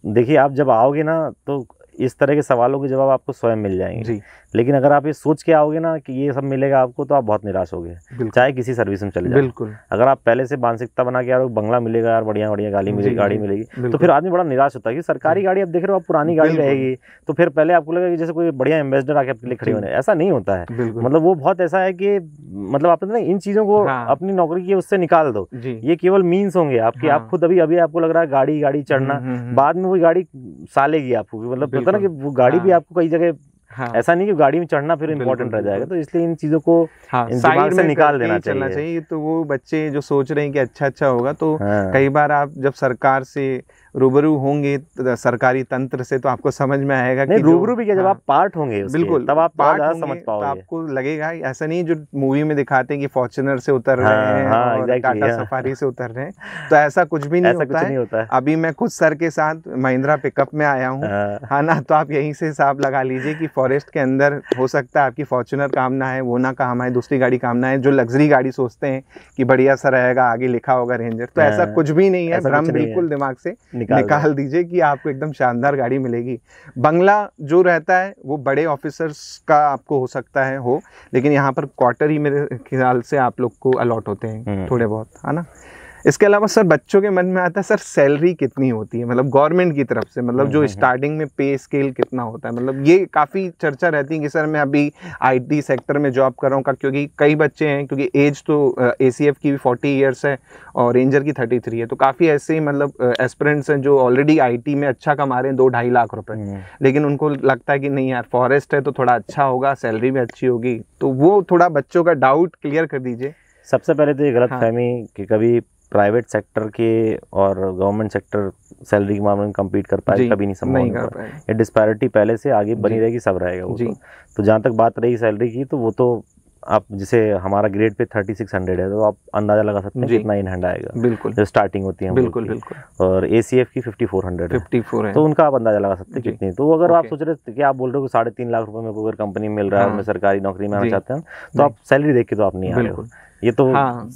देखिए आप जब आओगे ना तो इस तरह के सवालों के जवाब आपको स्वयं मिल जाएंगे। लेकिन अगर आप ये सोच के आओगे ना कि ये सब मिलेगा आपको, तो आप बहुत निराश होगे, चाहे किसी सर्विस में चले जाओ। अगर आप पहले से मानसिकता बना के आ रहे हो बंगला मिलेगा यार, बढ़िया बढ़िया गाड़ी मिलेगी, तो फिर आदमी बड़ा निराश होता है कि सरकारी गाड़ी आप देख रहे हो, आप पुरानी गाड़ी रहेगी, तो फिर पहले आपको लगेगा कि जैसे कोई बढ़िया एम्बेसडर आके आपके लिए खड़े होने। ऐसा नहीं होता है। मतलब वो बहुत ऐसा है कि मतलब आप इन चीजों को अपनी नौकरी की उससे निकाल दो, ये केवल मीन्स होंगे आपके। आप खुद अभी आपको लग रहा है गाड़ी चढ़ना, बाद में वो गाड़ी सालेगी आपको। मतलब पता ना कि वो गाड़ी भी आपको कई जगह ऐसा नहीं कि गाड़ी में चढ़ना फिर इम्पोर्टेंट रह जाएगा। तो इसलिए इन चीजों को दिमाग से निकाल देना चाहिए। तो वो बच्चे जो सोच रहे हैं कि अच्छा होगा, तो कई बार आप जब सरकार से रूबरू होंगे सरकारी तंत्र से, तो आपको समझ में आएगा कि रूबरू भी क्या, जब आप पार्ट होंगे बिल्कुल तब आप ज्यादा समझ पाओगे। तो आपको लगेगा ऐसा नहीं जो मूवी में दिखाते हैं कि फॉर्च्यूनर से उतर रहे हैं और टाटा सफारी से उतर रहे हैं, तो ऐसा कुछ भी नहीं होता है। अभी मैं खुद सर के साथ महिंद्रा पिकअप में आया हूँ, है ना, तो आप यहीं से हिसाब लगा लीजिए कि फॉरेस्ट के अंदर हो सकता है आपकी फॉर्च्यूनर काम ना है, वो ना काम है, दूसरी गाड़ी काम ना है। जो लग्जरी गाड़ी सोचते हैं कि बढ़िया सा रहेगा, आगे लिखा होगा रेंजर, तो ऐसा कुछ भी नहीं है। भ्रम बिल्कुल दिमाग से निकाल दीजिए कि आपको एकदम शानदार गाड़ी मिलेगी। बंगला जो रहता है वो बड़े ऑफिसर्स का आपको हो सकता है हो, लेकिन यहाँ पर क्वार्टर ही मेरे ख्याल से आप लोग को अलॉट होते हैं थोड़े बहुत, है ना। इसके अलावा सर बच्चों के मन में आता है सर सैलरी कितनी होती है, मतलब गवर्नमेंट की तरफ से, मतलब जो स्टार्टिंग में पे स्केल कितना होता है? मतलब ये काफ़ी चर्चा रहती है कि सर मैं अभी IT सेक्टर में जॉब कर रहा हूँ, क्योंकि कई बच्चे हैं, क्योंकि एज तो ACF की भी 40 ईयर्स है और रेंजर की 33 है, तो काफ़ी ऐसे ही मतलब एस्पिरेंट्स हैं जो ऑलरेडी IT में अच्छा कमा रहे हैं 2-2.5 लाख रुपए, लेकिन उनको लगता है कि नहीं यार फॉरेस्ट है तो थोड़ा अच्छा होगा, सैलरी भी अच्छी होगी। तो वो थोड़ा बच्चों का डाउट क्लियर कर दीजिए। सबसे पहले तो ये गलतफहमी कि कभी प्राइवेट सेक्टर के और गवर्नमेंट सेक्टर सैलरी के मामले में compete कर पाए, कभी नहीं संभव होगा। ये डिस्पैरिटी पहले से आगे बनी रहेगी, सब रहेगा वो। तो जहाँ तक बात रही सैलरी की, तो वो तो आप जैसे हमारा ग्रेड पे 3600 है, तो आप अंदाजा लगा सकते हैं कितना इन हैंड आएगा। बिल्कुल जो स्टार्टिंग होती है बिल्कुल। और ACF की 5400 है, तो उनका आप अंदाजा लगा सकते हैं कितनी। तो अगर आप सोच रहे कि आप बोल रहे हो 3.5 लाख रुपए में कोई अगर कंपनी मिल रहा है और मैं सरकारी नौकरी में आना चाहते हैं, तो आप सैलरी देख के तो आप नहीं आ रहे हो। ये तो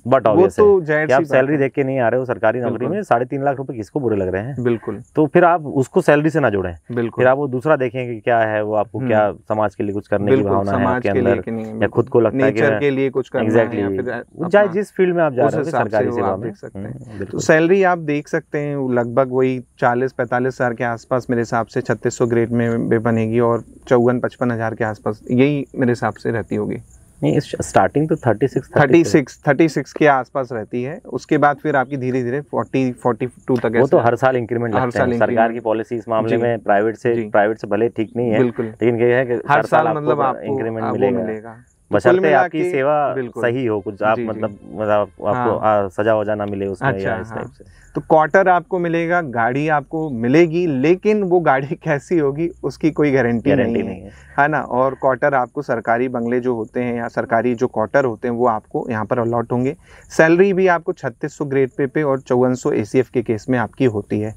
बट ऑब्वियस है कि आप सैलरी देख के नहीं आ रहे हो सरकारी नौकरी में। 3.5 लाख रुपए किसको बुरे लग रहे हैं? बिल्कुल। तो फिर आप उसको सैलरी से ना जोड़ें, फिर आप वो दूसरा देखें कि क्या है वो, आपको क्या समाज के लिए कुछ करने की भावना है आपके अंदर, या खुद को लगता है कि के लिए कुछ करना है, चाहे जिस फील्ड में आप जा रहे हो सरकारी सेवा में। देख सकते हैं तो सैलरी आप देख सकते हैं लगभग वही 40-45 हज़ार के आसपास मेरे हिसाब से 3600 ग्रेड में भी बनेगी, और 54-55 हज़ार के आसपास यही मेरे हिसाब से रहती होगी। नहीं, स्टार्टिंग तो 36 के आसपास रहती है। उसके बाद फिर आपकी धीरे धीरे 40-42 तक। वो तो हर साल इंक्रीमेंट लगते हैं। सरकार की पॉलिसी इस मामले में प्राइवेट से भले ठीक नहीं है, लेकिन ये है कि हर साल मतलब आपको इंक्रीमेंट मिलेगा। बशर्ते आपकी सेवा बिल्कुल सही हो, कुछ आप जी, मतलब आपको सजा वजा ना मिले उसमें अच्छा, या इस टाइप से। तो क्वार्टर आपको मिलेगा, गाड़ी आपको मिलेगी, लेकिन वो गाड़ी कैसी होगी उसकी कोई गारंटी नहीं है ना। और क्वार्टर आपको सरकारी बंगले जो होते हैं या सरकारी जो क्वार्टर होते हैं वो आपको यहाँ पर अलॉट होंगे। सैलरी भी आपको 3600 ग्रेड पे और 5400 ACF के केस में आपकी होती है।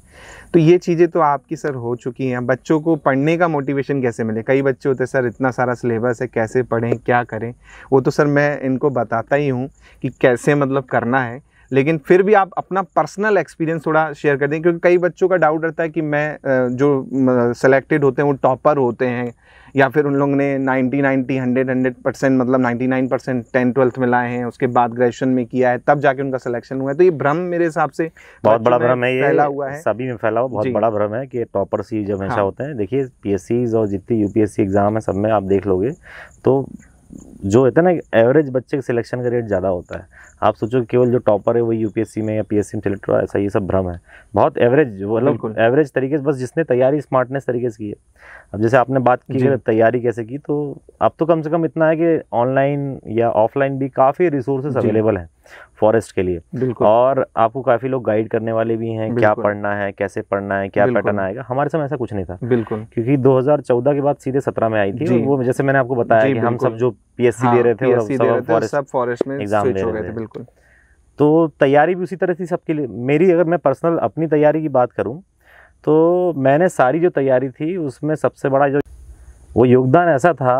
तो ये चीज़ें तो आपकी सर हो चुकी हैं। बच्चों को पढ़ने का मोटिवेशन कैसे मिले? कई बच्चे होते हैं सर इतना सारा सिलेबस है, कैसे पढ़ें, क्या करें? वो तो सर मैं इनको बताता ही हूँ कि कैसे मतलब करना है, लेकिन फिर भी आप अपना पर्सनल एक्सपीरियंस थोड़ा शेयर कर दें, क्योंकि कई बच्चों का डाउट रहता है कि मैं जो सेलेक्टेड होते हैं वो टॉपर होते हैं, या फिर उन लोगों ने 90 100% मतलब 99% 10th-12th में लाए हैं, उसके बाद ग्रेजुएशन में किया है, तब जाके उनका सिलेक्शन हुआ है। तो ये भ्रम मेरे हिसाब से बहुत बड़ा भ्रम है, ये फैला हुआ है, सभी में फैला हुआ बहुत बड़ा भ्रम है कि टॉपर्स ही जब हमेशा होते हैं। देखिए PSCs और जितनी UPSC एग्जाम है सब में आप देख लोगे तो जो होता है ना एवरेज बच्चे के सिलेक्शन का रेट ज़्यादा होता है। आप सोचो केवल जो टॉपर है वही UPSC में या PSC में सिलेक्ट हुआ, ऐसा ये सब भ्रम है। बहुत एवरेज मतलब एवरेज तरीके से, बस जिसने तैयारी स्मार्टनेस तरीके से की है। अब जैसे आपने बात की तैयारी कैसे की, तो अब तो कम से कम इतना है कि ऑनलाइन या ऑफलाइन भी काफ़ी रिसोर्सेज अवेलेबल हैं फॉरेस्ट के लिए, और आपको काफ़ी लोग गाइड करने वाले भी हैं, क्या पढ़ना है, कैसे पढ़ना है, क्या पैटर्न आएगा। हमारे समय ऐसा कुछ नहीं था बिल्कुल, क्योंकि 2014 के बाद सीधे 17 में आई थी। वो जैसे मैंने आपको बताया कि हम सब जो PSC दे रहे थे और सब फॉरेस्ट में एग्जाम दे रहे थे बिल्कुल। तो तैयारी भी उसी तरह थी सबके लिए। मेरी अगर मैं पर्सनल अपनी तैयारी की बात करूं तो मैंने सारी जो तैयारी थी उसमें सबसे बड़ा जो वो योगदान ऐसा था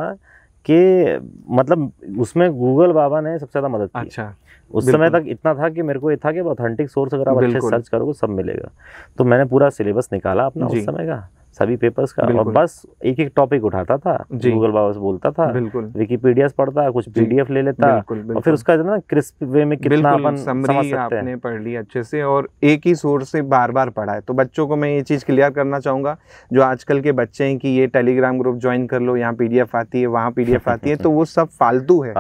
कि मतलब उसमें गूगल बाबा ने सबसे ज़्यादा मदद की। अच्छा, उस समय तक इतना था कि मेरे को ये था कि ऑथेंटिक सोर्स अगर आप अच्छे से सर्च करोगे सब मिलेगा। तो मैंने पूरा सिलेबस निकाला अपना उस समय का, सभी पेपर्स का, और बस एक एक टॉपिक उठाता था, गूगल बाबा से बोलता था, विकिपीडिया से पढ़ता, कुछ PDF ले लेता, और फिर उसका ना क्रिस्प वे में कितना अपन समझ सकते हैं। आपने पढ़ लिया अच्छे से और एक ही सोर्स से बार बार पढ़ा है। तो बच्चों को मैं ये चीज़ क्लियर करना चाहूँगा, जो आजकल के बच्चे हैं, कि ये टेलीग्राम ग्रुप ज्वाइन कर लो, यहाँ PDF आती है, वहाँ PDF आती है, तो वो सब फालतू है।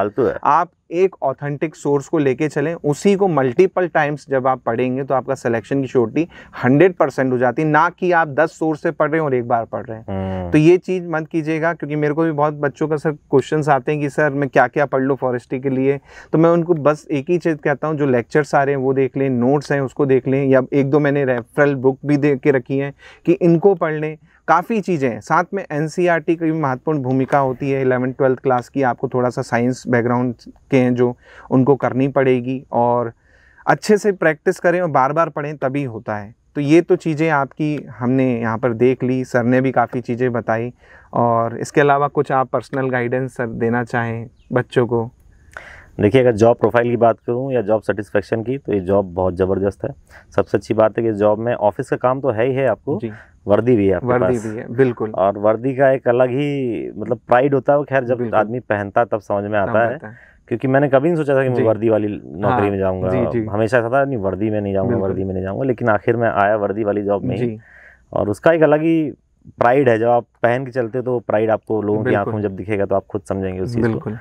आप एक ऑथेंटिक सोर्स को लेके चलें, उसी को मल्टीपल टाइम्स जब आप पढ़ेंगे तो आपका सिलेक्शन की श्योरिटी 100% हो जाती है, ना कि आप 10 सोर्स से पढ़ रहे हैं और एक बार पढ़ रहे हैं। तो ये चीज़ मत कीजिएगा, क्योंकि मेरे को भी बहुत बच्चों का सर क्वेश्चंस आते हैं कि सर मैं क्या क्या पढ़ लूँ फॉरेस्ट्री के लिए। तो मैं उनको बस एक ही चीज़ कहता हूँ, जो लेक्चर्स आ रहे हैं वो देख लें, नोट्स हैं उसको देख लें, या एक दो मैंने रेफरल बुक भी दे के रखी हैं कि इनको पढ़ लें। काफ़ी चीज़ें हैं, साथ में NCERT की भी महत्वपूर्ण भूमिका होती है। 11th-12th क्लास की आपको थोड़ा सा साइंस बैकग्राउंड के हैं जो उनको करनी पड़ेगी, और अच्छे से प्रैक्टिस करें और बार बार पढ़ें, तभी होता है। तो ये तो चीज़ें आपकी हमने यहाँ पर देख ली, सर ने भी काफ़ी चीज़ें बताई। और इसके अलावा कुछ आप पर्सनल गाइडेंस सर देना चाहें बच्चों को? देखिए, अगर जॉब प्रोफाइल की बात करूं या जॉब सेटिस्फेक्शन की, तो ये जॉब बहुत ज़बरदस्त है। सबसे अच्छी बात है कि जॉब में ऑफिस का काम तो है ही है, आपको वर्दी भी है आपके पास। भी है बिल्कुल, और वर्दी का एक अलग ही मतलब प्राइड होता है। वो खैर जब आदमी पहनता तब समझ में आता है, क्योंकि मैंने कभी नहीं सोचा था कि मैं वर्दी वाली नौकरी में जाऊंगा। हमेशा ऐसा था नहीं, वर्दी में नहीं जाऊंगा, वर्दी में नहीं जाऊंगा, लेकिन आखिर में आया वर्दी वाली जॉब में ही, और उसका एक अलग ही प्राइड है। जब आप पहन के चलते हो तो प्राइड आपको लोगों की आंखों में जब दिखेगा तो आप खुद समझेंगे उस चीज़ को।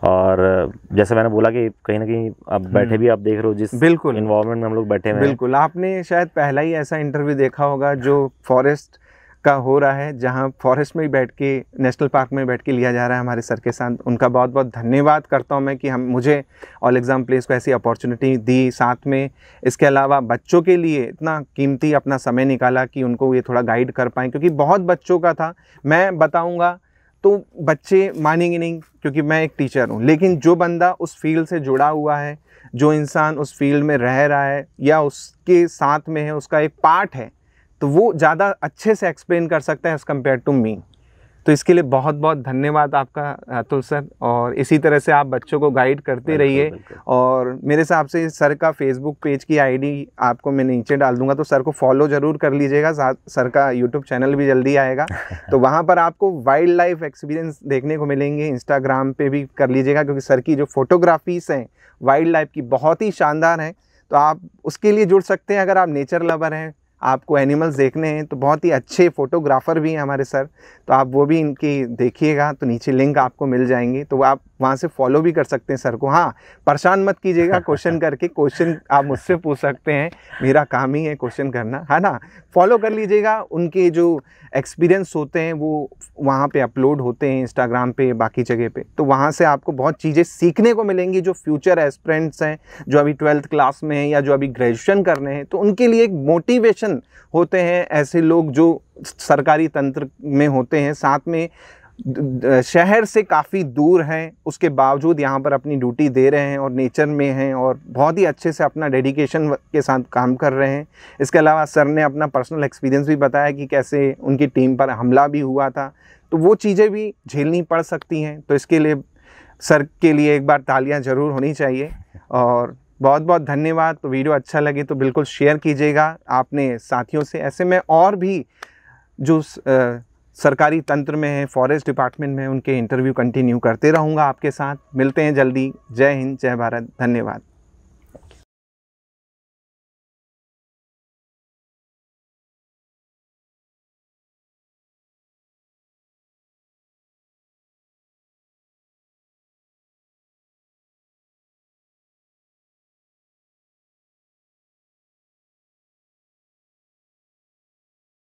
और जैसे मैंने बोला कि कहीं ना कहीं आप बैठे भी आप देख रहे हो जिस इन्वायरमेंट में हम लोग बैठे हुए हैं, आपने शायद पहला ही ऐसा इंटरव्यू देखा होगा जो फॉरेस्ट का हो रहा है, जहां फॉरेस्ट में बैठ के, नेशनल पार्क में बैठ के लिया जा रहा है हमारे सर के साथ। उनका बहुत बहुत धन्यवाद करता हूं मैं कि मुझे ऑल एग्ज़ाम प्लेस को ऐसी अपॉर्चुनिटी दी, साथ में इसके अलावा बच्चों के लिए इतना कीमती अपना समय निकाला कि उनको ये थोड़ा गाइड कर पाएँ, क्योंकि बहुत बच्चों का था। मैं बताऊँगा तो बच्चे मानेंगे नहीं, क्योंकि मैं एक टीचर हूँ, लेकिन जो बंदा उस फील्ड से जुड़ा हुआ है, जो इंसान उस फील्ड में रह रहा है या उसके साथ में है, उसका एक पार्ट है, तो वो ज़्यादा अच्छे से एक्सप्लेन कर सकता है एज़ कम्पेयर टू मी। तो इसके लिए बहुत बहुत धन्यवाद आपका अतुल सर, और इसी तरह से आप बच्चों को गाइड करते रहिए। और मेरे हिसाब से सर का फेसबुक पेज की ID आपको मैं नीचे डाल दूंगा, तो सर को फॉलो ज़रूर कर लीजिएगा। सर का यूट्यूब चैनल भी जल्दी आएगा, तो वहाँ पर आपको वाइल्ड लाइफ एक्सपीरियंस देखने को मिलेंगे। इंस्टाग्राम पे भी कर लीजिएगा, क्योंकि सर की जो फोटोग्राफीज़ हैं वाइल्ड लाइफ की बहुत ही शानदार हैं, तो आप उसके लिए जुड़ सकते हैं। अगर आप नेचर लवर हैं, आपको एनिमल्स देखने हैं, तो बहुत ही अच्छे फ़ोटोग्राफ़र भी हैं हमारे सर, तो आप वो भी इनकी देखिएगा, तो नीचे लिंक आपको मिल जाएंगे, तो आप वहाँ से फॉलो भी कर सकते हैं सर को। हाँ, परेशान मत कीजिएगा क्वेश्चन करके, क्वेश्चन आप मुझसे पूछ सकते हैं, मेरा काम ही है क्वेश्चन करना, है ना। फॉलो कर लीजिएगा, उनके जो एक्सपीरियंस होते हैं वो वहाँ पे अपलोड होते हैं इंस्टाग्राम पे, बाकी जगह पे, तो वहाँ से आपको बहुत चीज़ें सीखने को मिलेंगी। जो फ्यूचर एस्पिरेंट्स हैं, जो अभी 12th क्लास में हैं या जो अभी ग्रेजुएशन कर रहे हैं, तो उनके लिए एक मोटिवेशन होते हैं ऐसे लोग जो सरकारी तंत्र में होते हैं, साथ में शहर से काफ़ी दूर हैं, उसके बावजूद यहाँ पर अपनी ड्यूटी दे रहे हैं और नेचर में हैं और बहुत ही अच्छे से अपना डेडिकेशन के साथ काम कर रहे हैं। इसके अलावा सर ने अपना पर्सनल एक्सपीरियंस भी बताया कि कैसे उनकी टीम पर हमला भी हुआ था, तो वो चीज़ें भी झेलनी पड़ सकती हैं। तो इसके लिए सर के लिए एक बार तालियां ज़रूर होनी चाहिए और बहुत बहुत धन्यवाद। तो वीडियो अच्छा लगे तो बिल्कुल शेयर कीजिएगा आपने साथियों से। ऐसे में और भी जो सरकारी तंत्र में है, फॉरेस्ट डिपार्टमेंट में है, उनके इंटरव्यू कंटिन्यू करते रहूँगा आपके साथ। मिलते हैं जल्दी। जय हिंद, जय भारत, धन्यवाद।